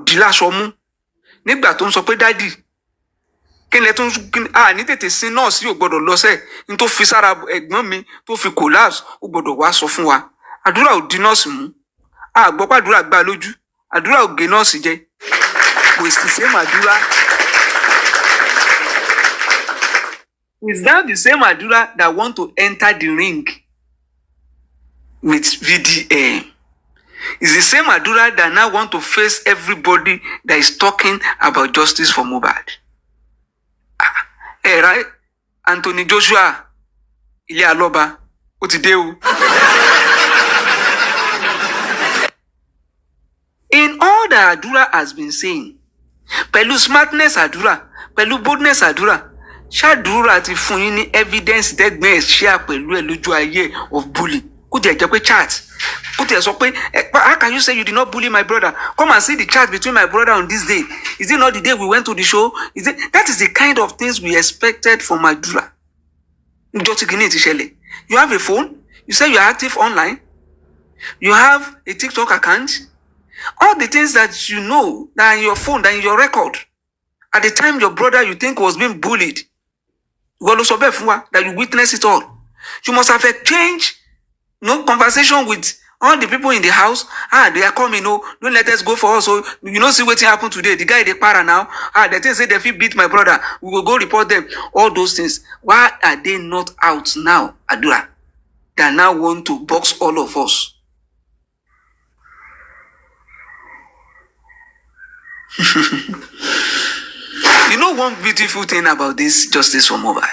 di láṣọ mú nígbà tó ń sọ pé dádì kíni tó ń ní tètè sin nọ́ọ̀sì ò gbọ́dọ̀ lọ́sẹ̀ ní tó fi sára ẹ̀gbọ́n mi tó fi collapse ó gbọ́dọ̀ wá sọ fún wa àdúrà ò di nọ́ọ̀sì mú àgbọ́pọ̀ àdúrà gbá lójú àdúrà ò gé nọ́ọ̀sì jẹ kò sì same àdúrà. Is that the same àdúrà that want to enter the ring with VDM? Is the same àdúrà that now want to face everybody that is talking about justice for Mohbad? Right? Anthony Joshua, ilé alọ́ba, ó ti dé o. In all that àdúrà has been saying, pẹ̀lú smartness àdúrà, pẹ̀lú boldness àdúrà, ṣàdúrà ti fún yín ní evidence tẹ́gbẹ́ ẹ̀ share pẹ̀lú ẹ̀ lójú ayé of bullying. Kó tiẹ̀ jẹ́ pé chat. Kó tiẹ̀ sọ pé, how can you say you did not bully my brother? Come and see the chat between my brother on this day. Is it not the day we went to the show? That is the kind of things we expected from àdúrà. You have a phone. You say you are active online. You have a TikTok account. All the things that you know that are in your phone, that are in your record. At the time your brother you think was being bullied, that you witnessed it all. You must have exchanged conversation with all the people in the house. They are coming, don't let us go for us. So see what happened today. The guy they para now. They think say they fit beat my brother. We will go report them. All those things. Why are they not out now, Adura? They now want to box all of us. You know one beautiful thing about this justice for Mohbad?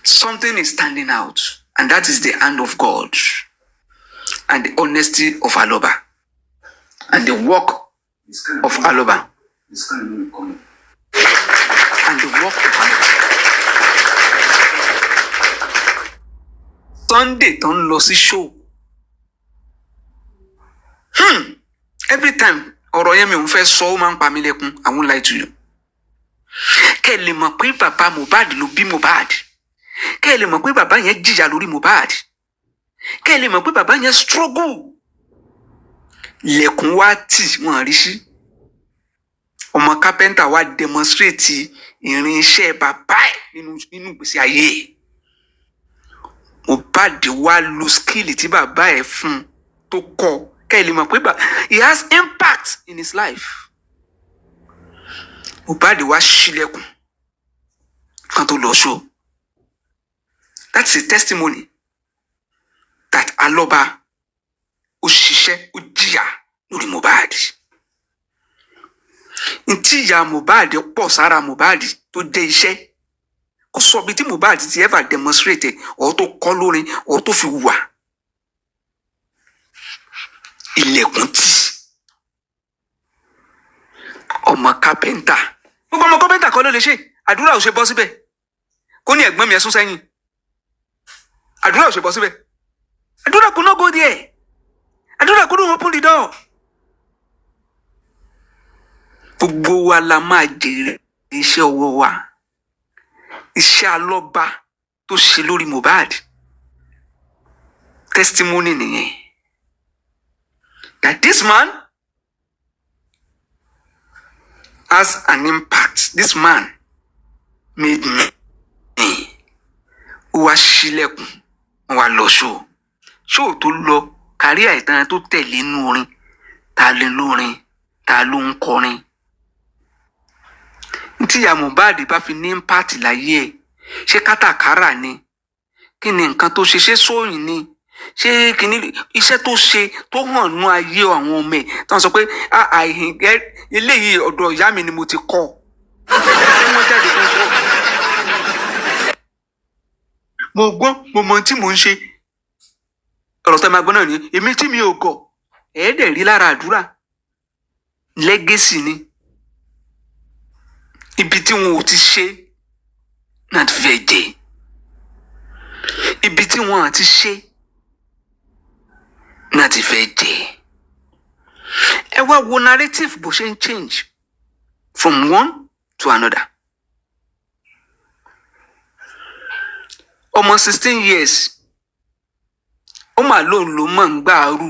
Something is standing out, and that is the hand of God and the honesty of Aloba and the work of Aloba and the work of Aloba. Sunday don't lose his show. Every time ọ̀rọ̀ yẹn mi ò fẹ́ sọ ó máa ń pa mí lẹ́kún. I won't lie to you. Kẹ́ lè mọ̀ pé bàbá Mohbad ló bí Mohbad. Kẹ́ lè mọ̀ pé bàbá yẹn jìyà lórí Mohbad. Kẹ́ lè mọ̀ pé bàbá yẹn struggle. Lẹ̀kùn wá tì wọ́n rí sí. Ọmọ carpenter wá demonstrate irinṣẹ́ bàbá ẹ̀ nínú ìgbésí ayé. Mohbad wá lo skill tí bàbá ẹ̀ fún tó kọ́. He has impact in his life. Mohbad wá ṣílẹ̀kùn kan tó lọ show. That's a testimony that Aloba ó ṣiṣẹ́ ó jìyà lórí Mohbad. Ntí ìyà Mohbad pọ̀ sára Mohbad tó jẹ́ iṣẹ́. Kò sọ bí tí Mohbad ti ever demonstrate or tó kọ́ lórin or tó fi wà. Ilẹ̀kùn tí ọmọ kápẹ́ntà gbogbo ọmọ kápẹ́ntà kọ́ ló lè ṣe àdúrà ò ṣe bọ́ síbẹ̀ kó ní ẹ̀gbọ́n mi ẹ̀sùn sẹ́yìn àdúrà ò ṣe bọ́ síbẹ̀ àdúrà could not go there àdúrà couldn't open the door. Gbogbo wa la máa jèrè iṣẹ́ ọwọ́ wa iṣẹ́ Alọ́ba tó ṣe lórí Mohbad testimony nìyẹn. That this man has an impact. This man made me. Ó wá ṣílẹ̀kùn, ó wá lọ show. Show tó lọ kárí àìtàn tó tẹ̀lé inú orin. Ta lè lórin, ta ló ń kọrin. Ntí ìyá Mohbad bá fi ní impact láyé ẹ̀. Ṣé kátàkárà ni? Kí ni nǹkan tó ṣe sóyìn ni? Ṣé kíní iṣẹ́ tó ṣe tó hàn nú ayé àwọn ọmọ ẹ̀ tó ń sọ pé àìhìn eléyìí ọ̀dọ̀ ìyá mi ni mo ti kọ́ wọ́n jáde tó ń sọ. Mo gbọ́n mo mọ tí mò ń ṣe ọ̀rọ̀ tó máa gbọ́n náà ni èmi tí mi ò gọ̀ ẹ̀ẹ́dẹ̀ rí lára àdúrà legacy ni ibi tí wọn ò ti ṣe náà ti fẹ́ jẹ ibi tí wọn àti ṣe náà ti fẹ́ jẹ. Ẹ wá wo narrative bó ṣe ń change from one to another. Ọmọ 16 years ó mà lóun ló mọ̀ ń gbàrú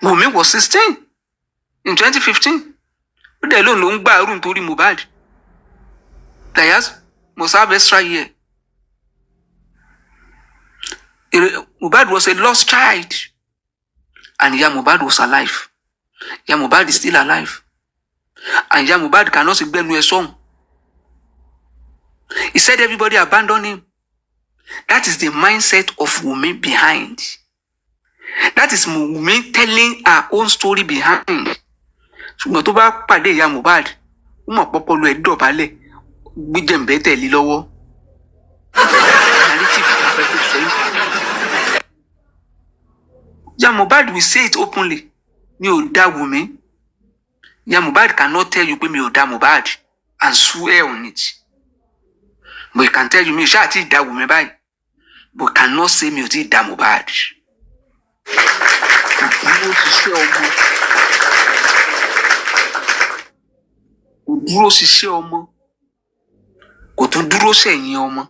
Wunmi was 16 in 2015. Ó dẹ̀ lóun ló ń gbà ẹrù nítorí Mohbad. Dayas must have extra year. Mohbad was a lost child. And Iya Mohbad was alive. Iya Mohbad is still alive. And Iya Mohbad cannot say gbẹ́nu ẹ̀ sọ́hùn. He said everybody abandoned him. That is the mindset of Wunmi behind. That is Wunmi telling her own story behind. Ṣùgbọ́n tó bá pàdé Iya Mohbad, ó mọ̀ pọ́pọ́lọ ẹ̀ dọ̀bálẹ̀, gbíjẹ̀ǹbẹ́ tẹ̀lé lọ́wọ́. Iya Mohbad will say it openly. Mi ò dá Wunmi. Iya Mohbad cannot tell you pé mi ò dá Mohbad and swear on it. But he can tell you mi ṣáà tí dá Wunmi báyìí. But cannot say mi ò tí dá Mohbad. Kò dúró ṣiṣẹ́ ọmọ. Kò tún dúró sẹ́yìn ọmọ.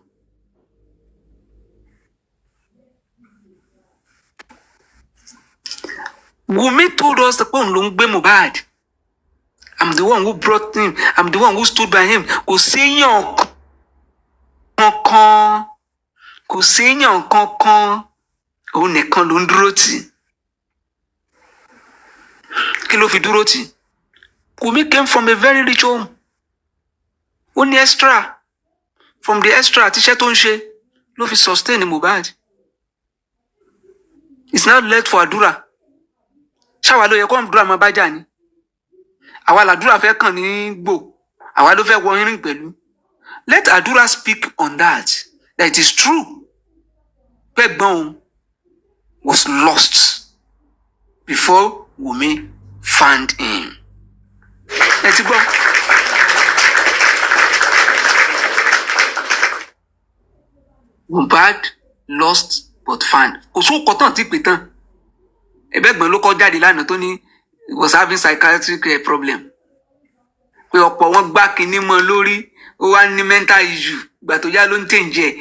Wunmi told us that òun ló ń gbé Mohbad. I'm the one who brought him. I'm the one who stood by him. Kò séèyàn kankan. Kò séèyàn kankan. Òun nìkan ló ń dúró tì. Kí ló fi dúró tì? Wunmi came from a very rich home. Ó ní extra. From the extra tíṣẹ́ tó ń ṣe ló fi sustain Mohbad. It's not left for àdúrà. Ṣáwa ló yẹ kó àdúrà máa bá jà ni. Àwa làdúrà fẹ́ kàn ní gbò. Àwa ló fẹ́ wọ irin pẹ̀lú. Let àdúrà speak on that. That it is true. Pẹ̀gbọ́n was lost before Wunmi found him. Ẹ ti gbọ́. Mohbad lost but found. Kò sóò kọ́ tán tí pè tán. Ẹ̀bẹ̀gbọ́n ló kọ́ jáde lánàá tó ní he was having psychiatric problem. Pé ọ̀pọ̀ wọn gbá kinní mọ́ lórí, ó wá ní mental issue. Ìgbà tó yá ló ń tẹ̀ǹjẹ̀.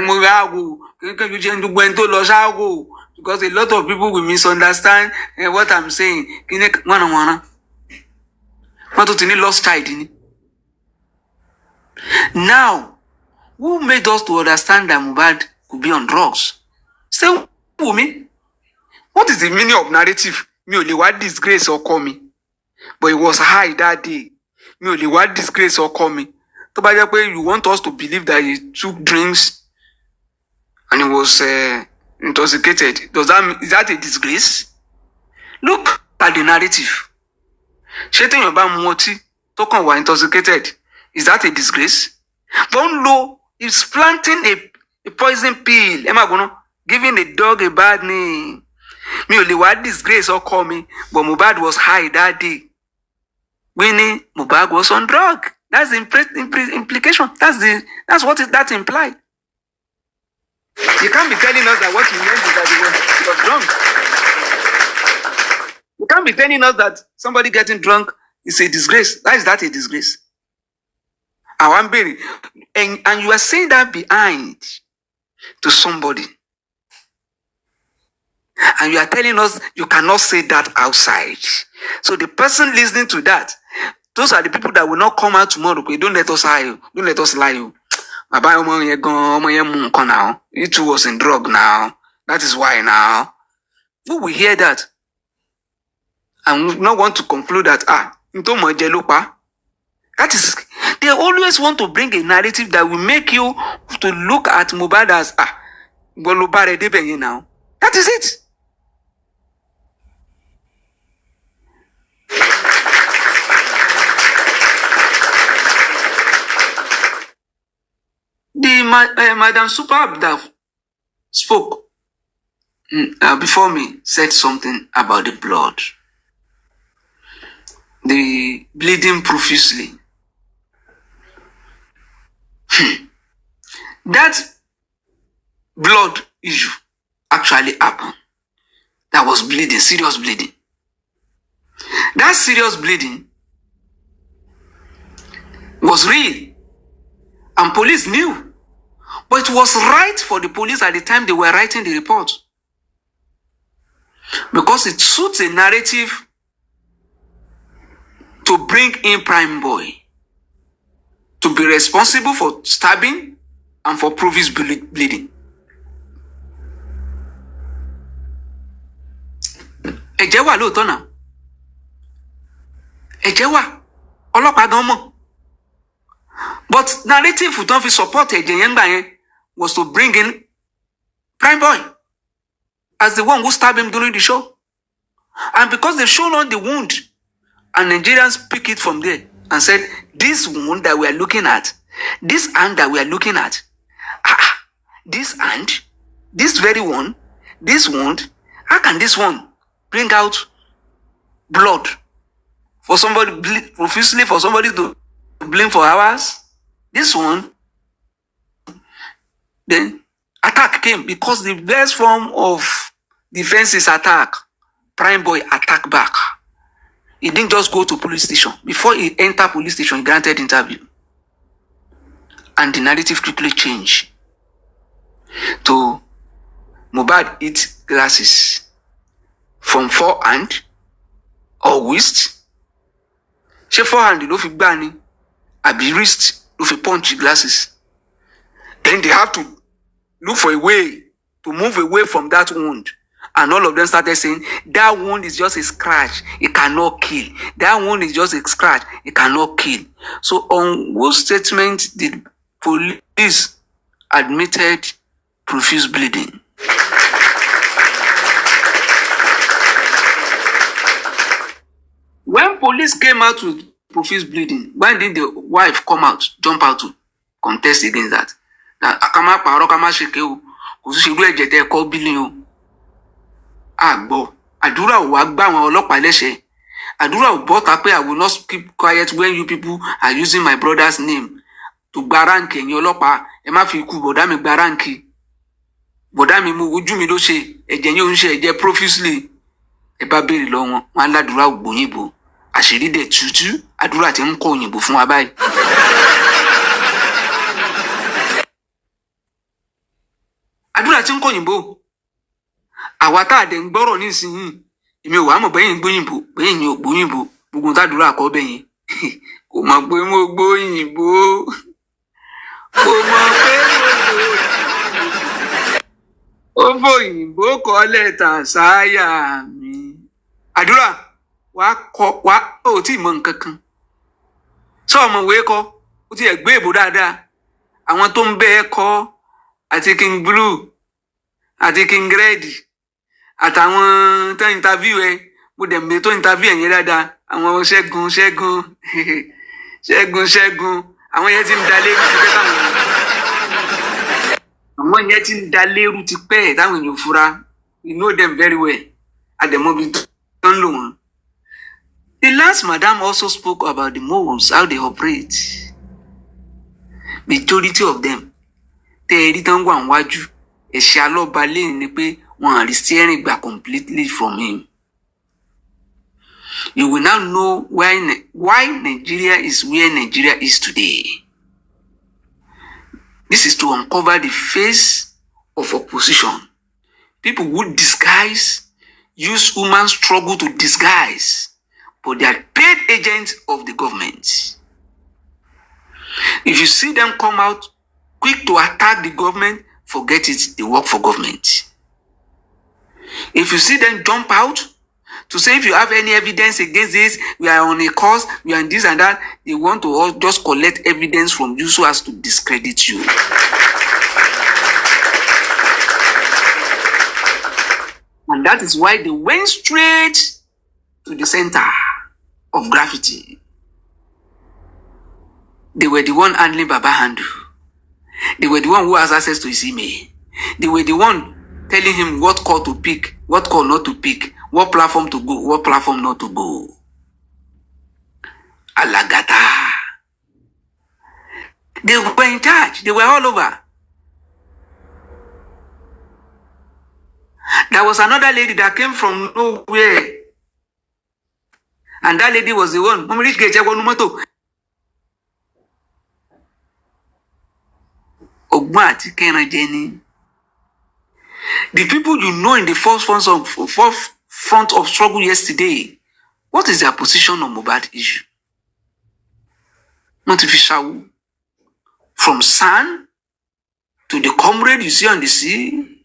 Mo rà wò kékeré jẹ́ gbogbo ẹni tó lọ ṣáàwò. Because a lot of people will misunderstand what I'm saying. Kíní wọ́nàwọ́nà. Wọ́n tó ti ní lost child ni. Now, who made us to understand that Mohbad could be on drugs? Say Wunmi. What is the meaning of narrative? Mi ò lè wá disgrace ọkọ mi. But it was high that day. Mi ò lè wá disgrace ọkọ mi. Tó bá jẹ́ pé you want us to believe that he took drinks and he was intoxicated. Is that a disgrace? Look at the narrative. Ṣé téèyàn bá mu ọtí tó kàn wá intoxicated? Is that a disgrace? Von Lo is planting a poison pill. Ẹ má gbọ́ná. Giving a dog a bad name. Mi ò lè wá disgrace ọkọ mi, but Mohbad was high that day. Meaning Mohbad was on drug. That's the implication. That's what that implied. You can't be telling us that what you meant is that he was drunk. You can't be telling us that somebody getting drunk is a disgrace. Why is that a disgrace? And you are saying that behind to somebody. And you are telling us you cannot say that outside. So the person listening to that, those are the people that will not come out tomorrow. Don't let us lie. Don't let us lie. He too was in drug now. That is why now. Who will hear that? And we not want to conclude that, that is, they always want to bring a narrative that will make you to look at Mohbad as, now. That is it. Madam Superb that spoke before me said something about the blood. The bleeding profusely. That blood issue actually happened. That was bleeding, serious bleeding. That serious bleeding was real. And police knew. But it was right for the police at the time they were writing the report. because it suits a narrative to bring in Prime Boy to be responsible for stabbing and for Provis bleeding. Ẹ̀jẹ̀ wà lóòótọ́ náà. Ẹ̀jẹ̀ wà. Ọlọ́pàá gan mọ̀. But narrative tó ń fi support ẹ̀jẹ̀ yẹn gbà yẹn was to bring in Prime Boy as the one who stabbed him during the show. And because they've shown on the wound, and Nigerians pick it from there and said, this wound that we are looking at, this hand that we are looking at, this hand, this very one, this wound, how can this one bring out blood for somebody, profusely for somebody to blame for hours? This one, then attack came because the best form of defense is attack. Prime Boy attack back. He didn't just go to police station. Before he entered police station, he granted interview. And the narrative quickly changed to Mohbad eat glasses from forehand or wrist. Ṣé forehand ló fi gbá ni àbí wrist ló fi punch glasses. Then they have to look for a way to move away from that wound. And all of them started saying, that wound is just a scratch, it cannot kill. That wound is just a scratch, it cannot kill. So on whose statement did police admitted profuse bleeding? When police came out with profuse bleeding, when did the wife come out, jump out to contest against that? Now, akama paro kama sheke o, kò sí ṣe ẹ̀jẹ̀ tẹ́ kọ́ billion o. Àgbọ̀ àdúrà ò wá gbà àwọn ọlọ́pàá lẹ́sẹ̀. Àdúrà ò bọ́ta pé I will not keep quiet when you people are using my brother's name to gba ránkì ẹ̀yin ọlọ́pàá. Ẹ má fi ikú bọ̀dá mi gba ránkì. Bọ̀dá mi mú ojú mi ló ṣe ẹ̀jẹ̀ yín ò ń ṣe ẹ̀jẹ̀ profusely. Ẹ bá béèrè lọ wọn aládùúrà ògbóyìnbó. Àṣírí dẹ̀ tútú àdúrà tí ń kọ òyìnbó fún wa báyìí. Àdúrà tí ń kọ òyìnbó. Àwa tá a dẹ̀ ń gbọ́rọ̀ nísìnyí èmi ò wá mọ̀ bẹ́yìn gbóyìnbó bẹ́yìn ò gbóyìnbó gbogbo tàdúrà kọ́ bẹ́yìn kò mọ̀ pé mo gbóyìnbó kò mọ̀ pé ó fòyìnbó kọ́ lẹ́tà sáyà mi. Àdúrà wá ò tí ì mọ nǹkan kan sọ ọmọ ìwé kọ́ ó ti ẹ̀ gbé èbó dáadáa. Àwọn tó ń bẹ́ ẹ kọ́ àti King Blue àti King Red àtàwọn tó interview ẹ mo dẹ̀ mẹ́ tó interview ẹ̀yẹn dáadáa àwọn ṣẹ́gun àwọn yẹn ti ń da lérú ti pẹ́ àwọn yẹn ti ń da lérú ti pẹ́ táwọn èèyàn fura. You know them very well. Àdèmọ́bi tó ń lò wọ́n. The last madam also spoke about the moles, how they operate. Majority of them tẹ́ ẹ̀rí tán wà níwájú ẹ̀ṣẹ̀ alọ́ba lẹ́yìn ni pé wọ́n àrí steering gbà completely from him. You will now know why Nigeria is where Nigeria is today. This is to uncover the face of opposition. People who disguise, use human struggle to disguise, but they are paid agents of the government. If you see them come out quick to attack the government, forget it, they work for government. If you see them jump out to say if you have any evidence against this, we are on a course, we are in this and that, they want to just collect evidence from you so as to discredit you. And that is why they went straight to the center of gravity. They were the one handling Baba Handu. They were the one who has access to his email. They were the one telling him what call to pick, what call not to pick, what platform to go, what platform not to go. Alagata. They were in charge. They were all over. There was another lady that came from nowhere. And that lady was the one. The people you know in the first front of struggle yesterday. What is their position on Mohbad issue? Not if you from sun to the comrade you see on the sea,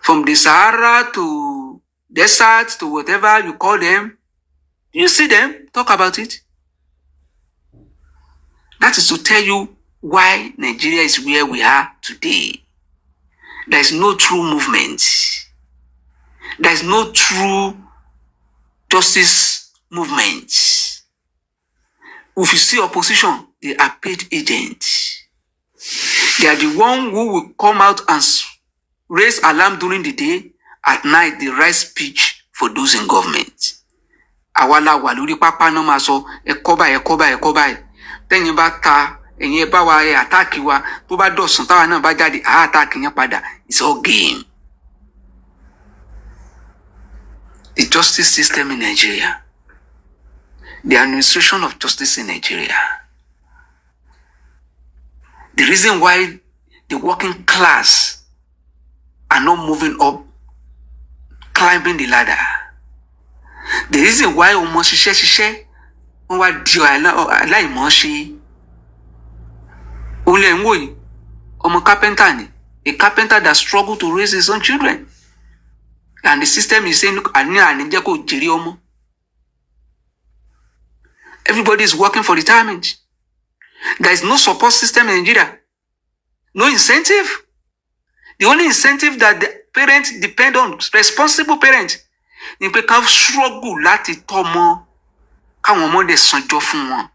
from the Sahara to desert to whatever you call them, you see them talk about it. That is to tell you why Nigeria is where we are today. There is no true movement. There is no true justice movement. If you see opposition, they are paid agents. They are the one who will come out and raise alarm during the day. At night, they write speech for those in government. Awala waluri papa no maso ekoba. Then you bata and ye bawa attack you to ba do sunta na ba jade attack yin pada. It's all game. The justice system in Nigeria, the administration of justice in Nigeria, the reason why the working class are not moving up, climbing the ladder, the reason why omo sise won wa di alaimo se ole nwo yi omo carpenter ni, a carpenter that struggled to raise his own children, and the system is saying look ani je ko jere omo. Everybody is working for retirement. There is no support system in Nigeria, no incentive. The only incentive that the parents depend on, responsible parents, ni pe kan struggle láti tọ́mọ káwọn ọmọ de sanjọ fún wọn.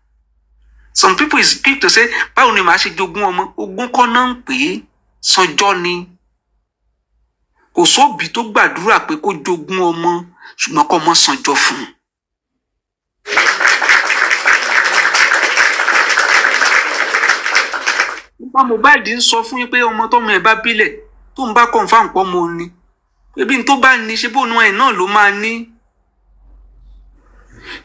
Some people is quick to say báwo ni màá ṣe jogún ọmọ, ogún kọ́ náà ń pè é, sanjọ ni. Kò sóbì tó gbàdúrà pé kó jogún ọmọ ṣùgbọ́n kó ọmọ sanjọ fún. Nípa Mohbad ń sọ fún yín pé ọmọ tọ́mọ ẹ̀ bá bílẹ̀ tó ń bá confirm pọ́ mo ní. Ebi n tó bá ní ṣe bó nu ẹ̀ náà ló máa ní.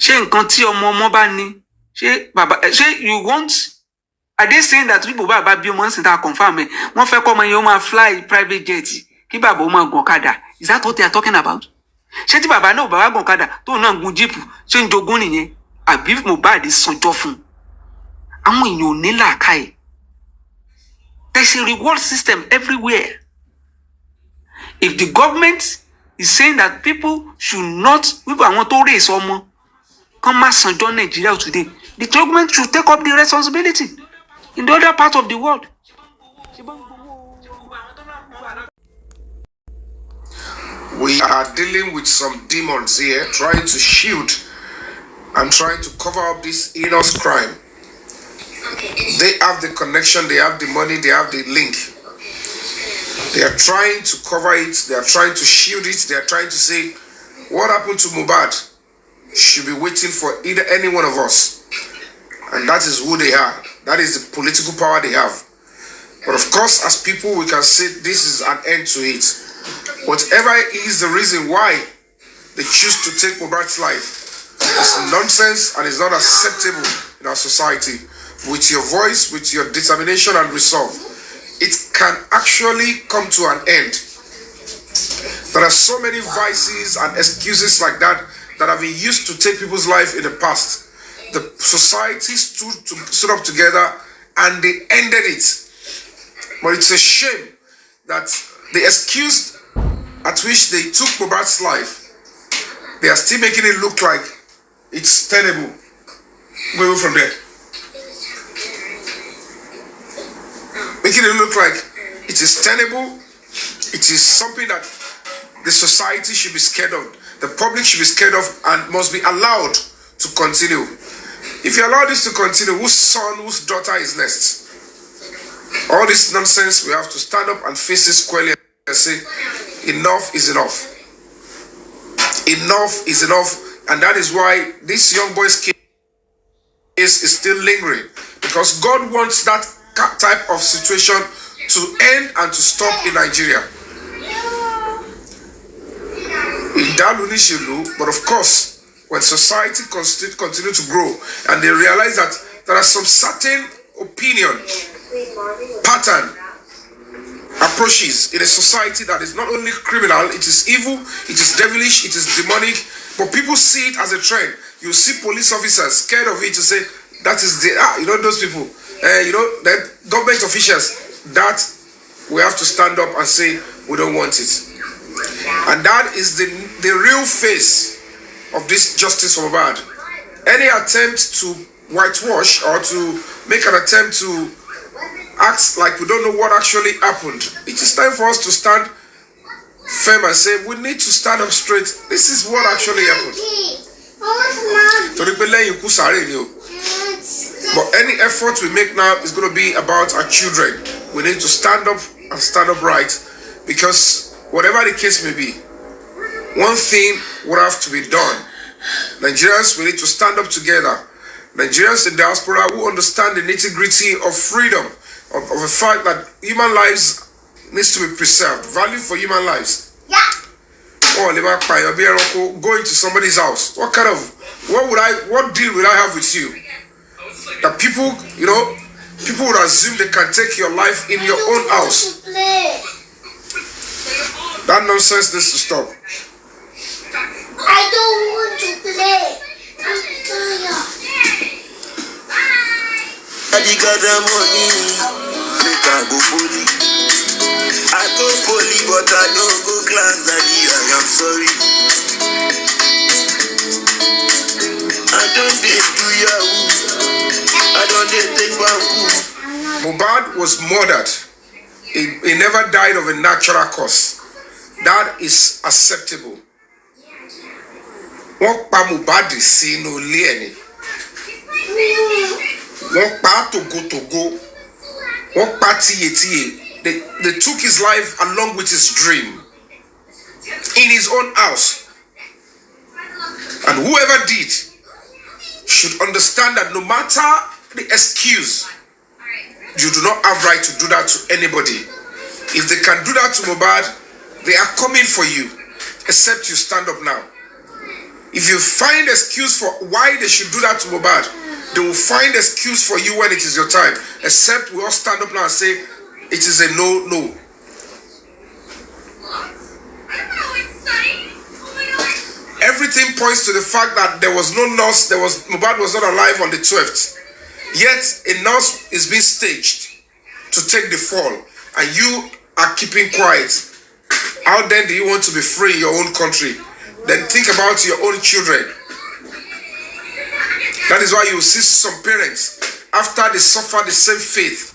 Ṣé nǹkan tí ọmọ bá ní? Ṣé bàbá ṣé you want, are they saying that people bá bí ọmọ ń sìn tá confirm ẹ̀ wọ́n fẹ́ kọ́ ọmọ yẹn ó máa fly private jet kí bàbá ó máa gun ọ̀kadà? Is that what they are talking about? Ṣé tí bàbá náà bàbá gun ọ̀kadà tó náà gun jíìpù ṣé ń jogún nìyẹn? Àbí Mohbad sanjọ́ fún? Àwọn èèyàn ò ní làákàyè. There's a reward system everywhere. If the government is saying that people should not, people want to raise ọmọ, come má sanjọ́ Nigeria today, the government should take up the responsibility in the other part of the world. We are dealing with some demons here, trying to shield and trying to cover up this heinous crime. They have the connection, they have the money, they have the link. They are trying to cover it, they are trying to shield it, they are trying to say, what happened to Mohbad should be waiting for either any one of us. And that is who they are. That is the political power they have. But of course, as people, we can say this is an end to it. Whatever is the reason why they choose to take Mohbad's life, it's nonsense and it's not acceptable in our society. With your voice, with your determination and resolve, it can actually come to an end. There are so many vices and excuses like that that have been used to take people's life in the past. The society stood up together and they ended it. But it's a shame that the excuse at which they took Mohbad's life, they are still making it look like it's tenable. Move from there. Making it look like it is tenable, it is something that the society should be scared of, the public should be scared of, and must be allowed to continue. If you allow this to continue, whose son, whose daughter is next? All this nonsense, we have to stand up and face it squarely and say, enough is enough. Enough is enough, and that is why this young boy's case is still lingering, because God wants that type of situation to end and to stop in Nigeria. But of course, when society continue to grow and they realize that there are some certain opinion, pattern, approaches in a society that is not only criminal, it is evil, it is devilish, it is demonic, but people see it as a trend. You see police officers scared of it to say, that is the, those people, that government officials, that we have to stand up and say, we don't want it. And that is the real face of this justice for Mohbad. Any attempt to whitewash or to make an attempt to act like we don't know what actually happened, it is time for us to stand firm and say, we need to stand up straight. This is what actually happened. But any effort we make now is going to be about our children. We need to stand up and stand up right, because whatever the case may be, one thing would have to be done. Nigerians, we need to stand up together. Nigerians in diaspora who understand the nitty-gritty of freedom, of the fact that human lives needs to be preserved. Value for human lives. Yeah. Oh, going to somebody's house. What deal would I have with you? That people, people would assume they can take your life in your own house. That nonsense needs to stop. I don't want to play. I'm tired. I got the money, make I go poly. I go poly, but I don't go class, daddy. I am sorry. I don't date do Yahoo. I don't date take Bamboo. Mohbad was murdered. He never died of a natural cause. That is acceptable. Wọ́n pa Mohbad sínú ilé ẹni. Wọ́n pa togotogo. Wọ́n pa tíyetíye. They took his life along with his dream in his own house. And whoever did should understand that no matter the excuse, you do not have right to do that to anybody. If they can do that to Mohbad, they are coming for you, except you stand up now. If you find excuse for why they should do that to Mohbad, they will find excuse for you when it is your time. Except we all stand up now and say, it is a no. Everything points to the fact that there was no nurse, Mohbad was not alive on the 12th. Yet a nurse is being staged to take the fall, and you are keeping quiet. How then do you want to be free in your own country? Then think about your own children. That is why you see some parents, after they suffer the same faith,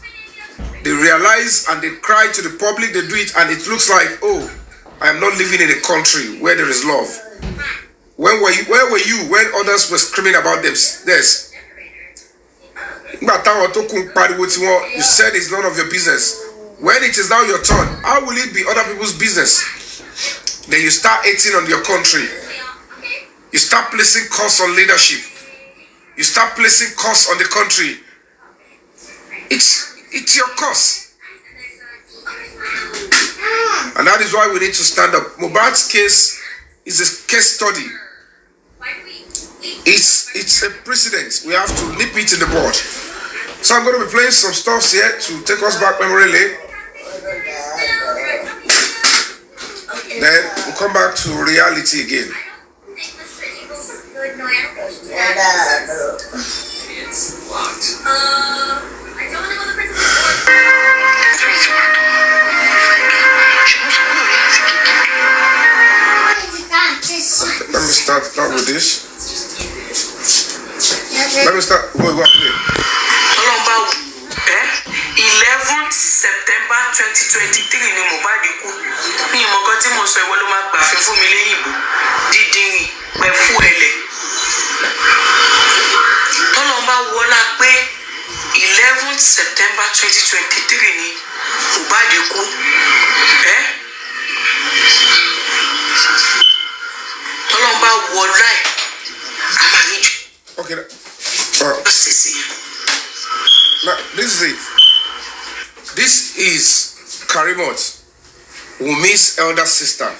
they realize and they cry to the public, they do it, and it looks like, oh, I am not living in a country where there is love. Where were you when others were screaming about this? You said it's none of your business. When it is now your turn, how will it be other people's business? Then you start hating on your country. You start placing curse on leadership. You start placing curse on the country. It's your curse. And that is why we need to stand up. Mohbad's case is a case study. It's a precedent. We have to nip it in the bud. So I'm going to be playing some stuff here to take us back memory lane. Then we'll come back to reality again. It's locked. I don't want to go to the prison. Let me start with this. Let me start. Go play. 11th September 2023 ni Mohbad kú. Ní ìmọ̀kan tí mo sọ ìwọ ló máa gbà fún mi léyìnbó. Dídìrín pẹ̀fú ẹ̀lẹ̀. Tọ́lọ́mbà wọlá pé 11th September 2023 ni Mohbad kú. Tọ́lọ́mbà wọlá ẹ̀. Àmàlíjù. Okay. Now, this is it. This is Karimot, Wunmi's elder sister.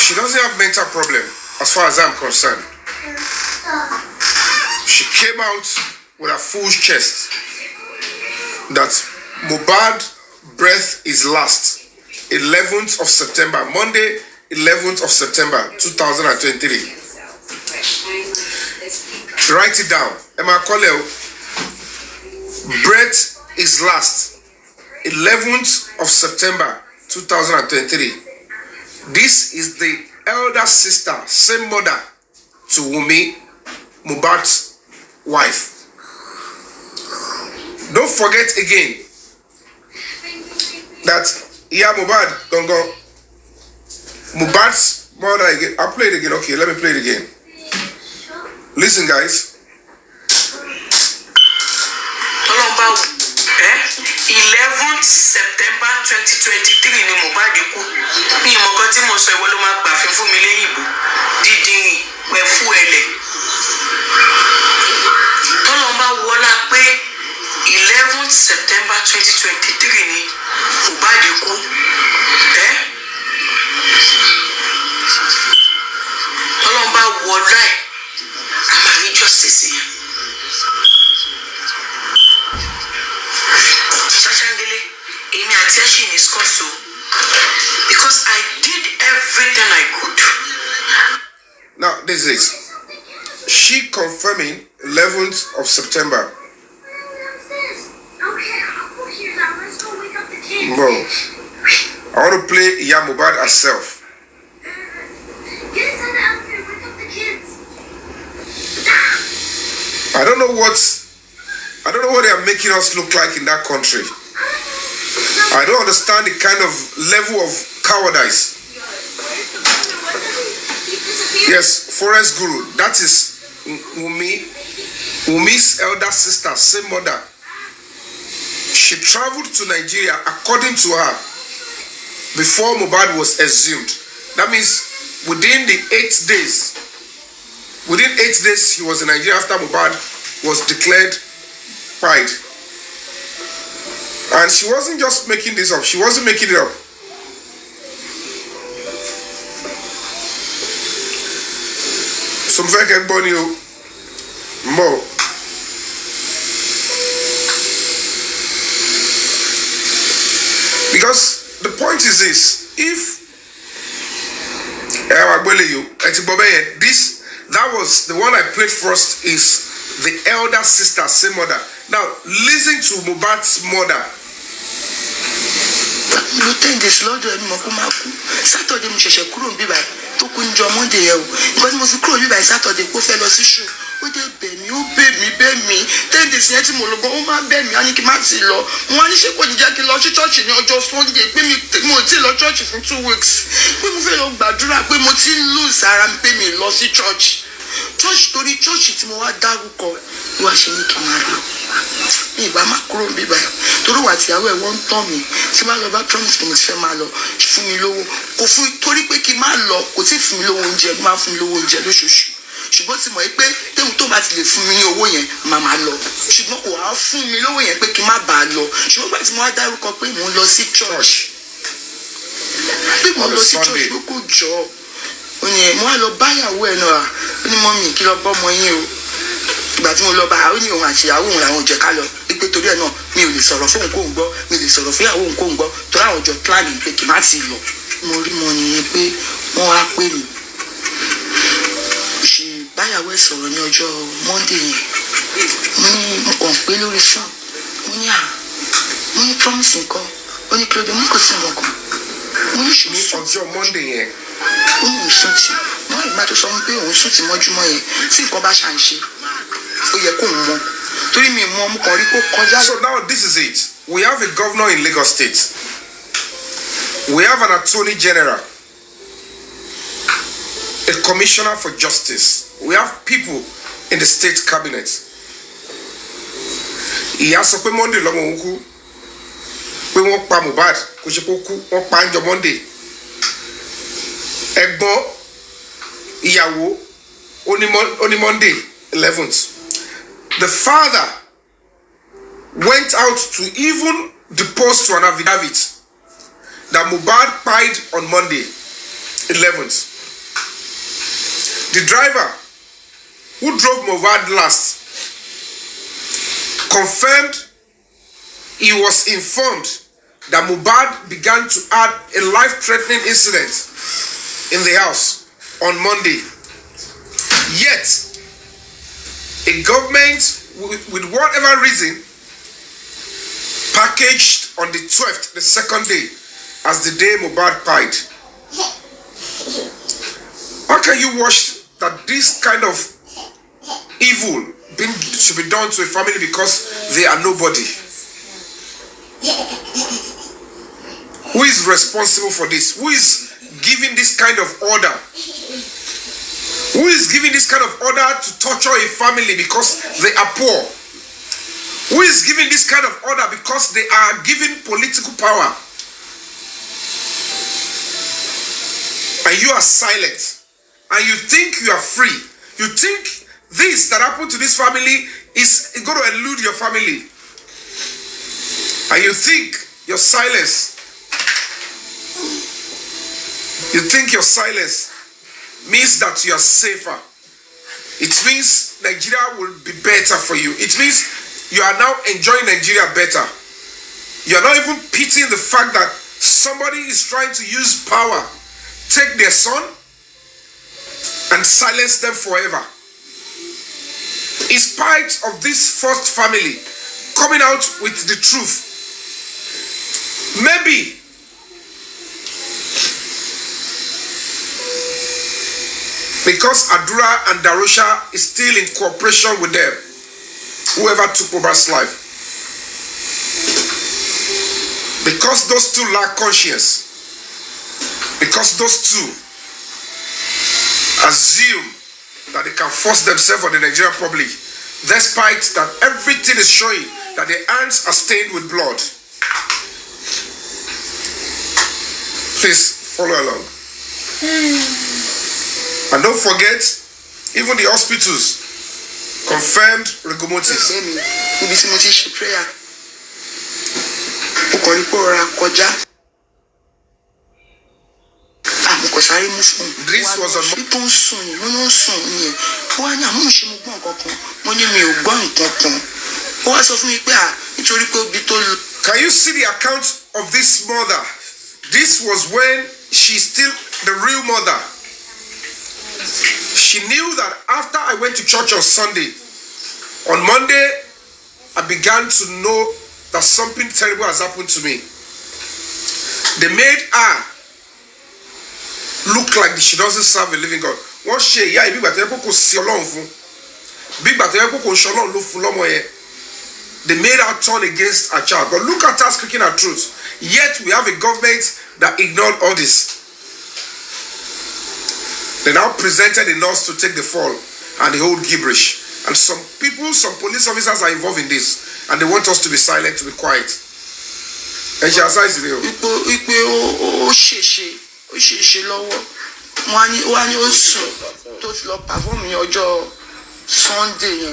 She doesn't have mental problem, as far as I'm concerned. She came out with a full chest that Mohbad breath is last. 11th of September, Monday, 11th of September, 2023. Write it down. Emma Koleo, breath is last. 11th of September, 2023. This is the elder sister, same mother to Wunmi, Mohbad's wife. Don't forget again that Mohbad, don't go. Mohbad's mother again. I'll play it again. Okay, let me play it again. Listen, guys. 11th September 2023 ni Mohbad kú. Ní ìmọ̀kan tí mo sọ ìwọ ló máa gbà fún mi lẹ́yìn ìbò. Dídìrín pẹ̀ fún ẹlẹ̀. Tọ́lọ́mbà wọlá pé 11th September 2023 ni Mohbad kú. Tọ́lọ́mbà wọlá ẹ̀ a máa rí justice yẹn. Because I did everything I could. Now, this is she confirming 11th of September. Bro, I want to play Mohbad herself. I don't know what they are making us look like in that country. I don't understand the kind of level of cowardice. Yes, Forest Guru, that is Wunmi's elder sister, same mother. She traveled to Nigeria, according to her, before Mohbad was exhumed. That means within 8 days, he was in Nigeria after Mohbad was declared pride. And she wasn't just making this up. She wasn't making it up. Some very bonny more. Because the point is this: if that was the one I played first is the elder sister, same mother. Now listen to Mohbad's mother. Mo ten this lọ́dọ̀ ẹni mo kó máa kú. Saturday mo ṣẹ̀ṣẹ̀ kúrò níbí báyìí tó kú níjọ́ Monday yẹn o. Because mo fi kúrò níbí báyìí Saturday kó fẹ́ lọ sí show. Ó dé bẹ̀ mí, ó bẹ̀ mí. 10 days yẹn tí mo lọ gan, ó máa bẹ̀ mí, á ní kí n má ti lọ. Mo wá ní ṣé kò ní jẹ́ kí n lọ sí church ní ọjọ́ Sunday pé mo ti lọ church fún 2 weeks. Pé mo fẹ́ lọ gbàdúrà pé mo ti lose ara mi pé mi lọ sí church. Torí church tí mo wá dárúkọ ló wá ṣe ní kí n máa lọ. Ní ìgbà má kúrò níbí báyìí. Torí wà tíyàwó ẹ̀ wọ́n ń tàn mí. Tí bá lọ bá promise pé mo ti fẹ́ máa lọ fún mi lówó. Kò fún torí pé kí n má lọ kò tí ì fún mi lówó oúnjẹ, máa fún mi lówó oúnjẹ lóṣooṣù. Ṣùgbọ́n tí mo rí pé téhùn tó bá ti lè fún mi ní owó yẹn máa máa lọ. Ṣùgbọ́n kò wá fún mi lówó yẹn pé kí n má bàa lọ. Ṣùgbọ́n gbà tí mo wá dárúkọ pé mò ń lọ sí church. Pé mò ń lọ sí church ló kò jọ. Oye, mo wá lọ báyàwó ẹ̀ náà. Ó ní mọ́mì kí lọ bọ́ ọmọ yín o. Ìgbà tí mo lọ bá a ó ní òun àti ìyàwó òun làwọn jẹ ká lọ. Pé torí ẹ̀ náà mi ò lè sọ̀rọ̀ fún òun kó ń gbọ́, mi ò lè sọ̀rọ̀ fún ìyàwó òun kó ń gbọ́. Torí àwọn jọ planning pé kì má ti lọ. Mo rí mọ nìyẹn pé wọ́n wá pè mí. Ṣé báyàwó ẹ̀ sọ̀rọ̀ ní ọjọ́ Monday yẹn? Mo kàn pé lórí fún. Mo ní promise nǹkan. Ó ní kí ló dé mú kò sí nǹkan. Mo ní ṣùgbọ́n ọjọ́ Monday yẹn. Ó ní ìsúntì. Wọ́n ìgbà tó sọ pé òun sùn tí mọ́júmọ́ yẹn tí nǹkan bá ṣàǹṣe. Ó yẹ kó mọ̀. Torí mi mọ̀ mo kàn rí kó kọjá. So now this is it. We have a governor in Lagos State. We have an attorney general. A commissioner for justice. We have people in the state cabinet. Ìyá sọ pé Monday lọ́mọ òun kú. Pé wọ́n pa Mohbad kò ṣe kó kú. Wọ́n pa ńjọ́ Monday. Ẹ̀gbọ́n ìyàwó ó ní Monday 11th. The father went out to even depose to an affidavit that Mohbad died on Monday 11th. The driver who drove Mohbad last confirmed he was informed that Mohbad began to add a life-threatening incident in the house on Monday. Yet, a government, with whatever reason, packaged on the 12th, the second day, as the day Mohbad died. How can you watch that this kind of evil should be done to a family because they are nobody? Who is responsible for this? Who is giving this kind of order? Who is giving this kind of order to torture a family because they are poor? Who is giving this kind of order because they are given political power? And you are silent. And you think you are free. You think this that happened to this family is going to elude your family. And you think your silence, means that you are safer. It means Nigeria will be better for you. It means you are now enjoying Nigeria better. You are not even pitying the fact that somebody is trying to use power, take their son, and silence them forever. In spite of this first family coming out with the truth, maybe because Adura and Darusha is still in cooperation with them, whoever took Mohbad's life, because those two lack conscience, because those two assume that they can force themselves on the Nigerian public, despite that everything is showing that their hands are stained with blood. Please follow along. And don't forget, even the hospitals confirmed rigomotis. This was on Can you see the account of this mother? This was when she's still the real mother. She knew that after I went to church on Sunday, on Monday, I began to know that something terrible has happened to me. They made her look like she doesn't serve a living God. What she, yeah, big battle ko si Ọlọ́run fún. Big battle ko so Ọlọ́run ló fún lọ́mọ yẹn. They made her turn against her child. But look at her speaking her truth. Yet we have a government that ignored all this. They now presented the nurse to take the fall and the whole gibberish. And some people, some police officers are involved in this. And they want us to be silent, to be quiet. And she has eyes in you. Sunday